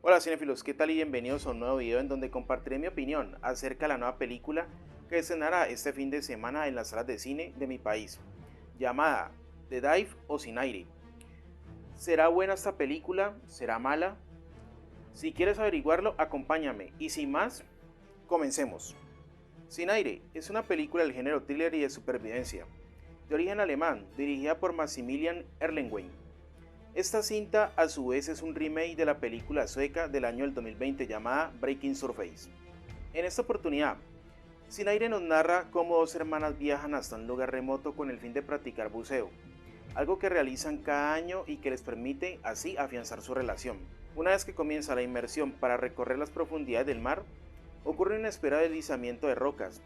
Hola cinéfilos, ¿qué tal y bienvenidos a un nuevo video en donde compartiré mi opinión acerca de la nueva película que estrenará este fin de semana en las salas de cine de mi país, llamada The Dive o Sin Aire. ¿Será buena esta película? ¿Será mala? Si quieres averiguarlo, acompáñame y sin más, comencemos. Sin Aire es una película del género thriller y de supervivencia, de origen alemán, dirigida por Maximilian Erlewine. Esta cinta a su vez es un remake de la película sueca del año 2020 llamada Breaking Surface. En esta oportunidad, Sin Aire nos narra cómo dos hermanas viajan hasta un lugar remoto con el fin de practicar buceo, algo que realizan cada año y que les permite así afianzar su relación. Una vez que comienza la inmersión para recorrer las profundidades del mar, ocurre un inesperado deslizamiento de rocas,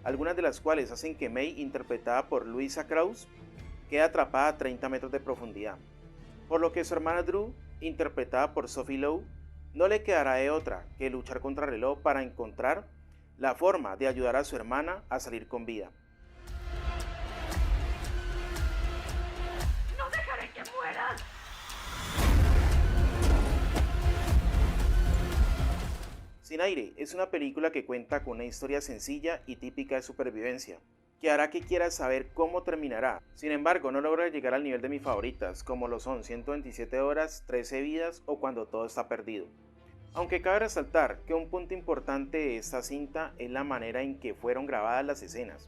algunas de las cuales hacen que May, interpretada por Luisa Krauss, quede atrapada a 30 metros de profundidad, por lo que su hermana Drew, interpretada por Sophie Lowe, no le quedará de otra que luchar contra el reloj para encontrar la forma de ayudar a su hermana a salir con vida. ¡No dejaré que mueras! Sin Aire es una película que cuenta con una historia sencilla y típica de supervivencia, que hará que quieras saber cómo terminará. Sin embargo, no logra llegar al nivel de mis favoritas, como lo son 127 horas, 13 vidas o Cuando todo está perdido. Aunque cabe resaltar que un punto importante de esta cinta es la manera en que fueron grabadas las escenas,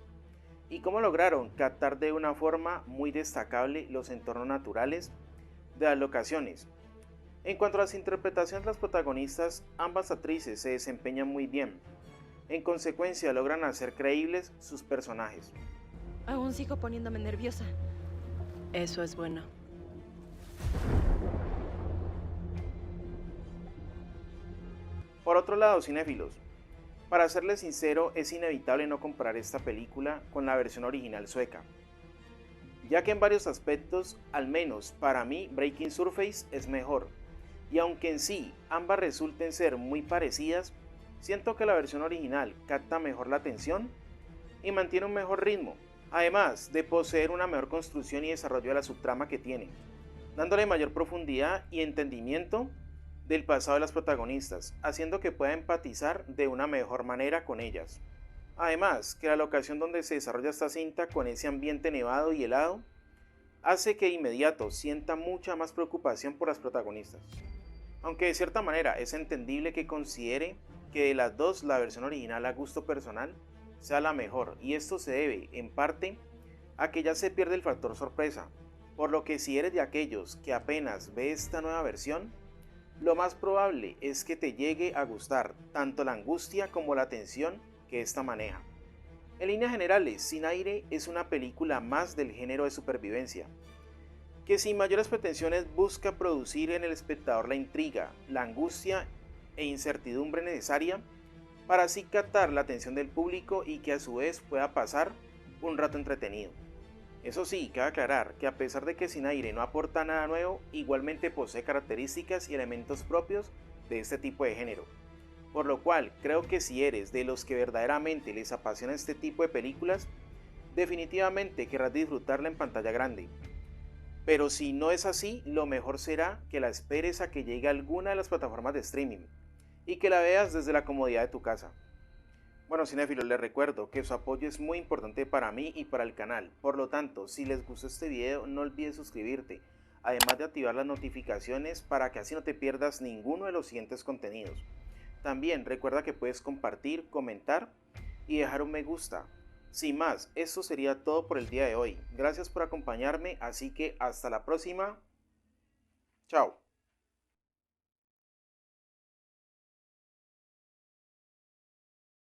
y cómo lograron captar de una forma muy destacable los entornos naturales de las locaciones. En cuanto a las interpretaciones de las protagonistas, ambas actrices se desempeñan muy bien. En consecuencia, logran hacer creíbles sus personajes. Aún sigo poniéndome nerviosa. Eso es bueno. Por otro lado, cinéfilos, para serles sincero, es inevitable no comparar esta película con la versión original sueca, ya que en varios aspectos, al menos para mí, Breaking Surface es mejor, y aunque en sí ambas resulten ser muy parecidas, siento que la versión original capta mejor la atención y mantiene un mejor ritmo, además de poseer una mejor construcción y desarrollo de la subtrama que tiene, dándole mayor profundidad y entendimiento del pasado de las protagonistas, haciendo que pueda empatizar de una mejor manera con ellas. Además, que la locación donde se desarrolla esta cinta con ese ambiente nevado y helado, hace que de inmediato sienta mucha más preocupación por las protagonistas. Aunque de cierta manera es entendible que considere que de las dos la versión original a gusto personal sea la mejor, y esto se debe, en parte, a que ya se pierde el factor sorpresa, por lo que si eres de aquellos que apenas ve esta nueva versión, lo más probable es que te llegue a gustar tanto la angustia como la tensión que esta maneja. En líneas generales, Sin Aire es una película más del género de supervivencia, que sin mayores pretensiones busca producir en el espectador la intriga, la angustia e incertidumbre necesaria para así captar la atención del público y que a su vez pueda pasar un rato entretenido. Eso sí, cabe aclarar que a pesar de que Sin Aire no aporta nada nuevo, igualmente posee características y elementos propios de este tipo de género. Por lo cual, creo que si eres de los que verdaderamente les apasiona este tipo de películas, definitivamente querrás disfrutarla en pantalla grande. Pero si no es así, lo mejor será que la esperes a que llegue a alguna de las plataformas de streaming y que la veas desde la comodidad de tu casa. Bueno, cinéfilos, les recuerdo que su apoyo es muy importante para mí y para el canal. Por lo tanto, si les gustó este video, no olvides suscribirte, además de activar las notificaciones para que así no te pierdas ninguno de los siguientes contenidos. También recuerda que puedes compartir, comentar y dejar un me gusta. Sin más, esto sería todo por el día de hoy. Gracias por acompañarme, así que hasta la próxima. Chao.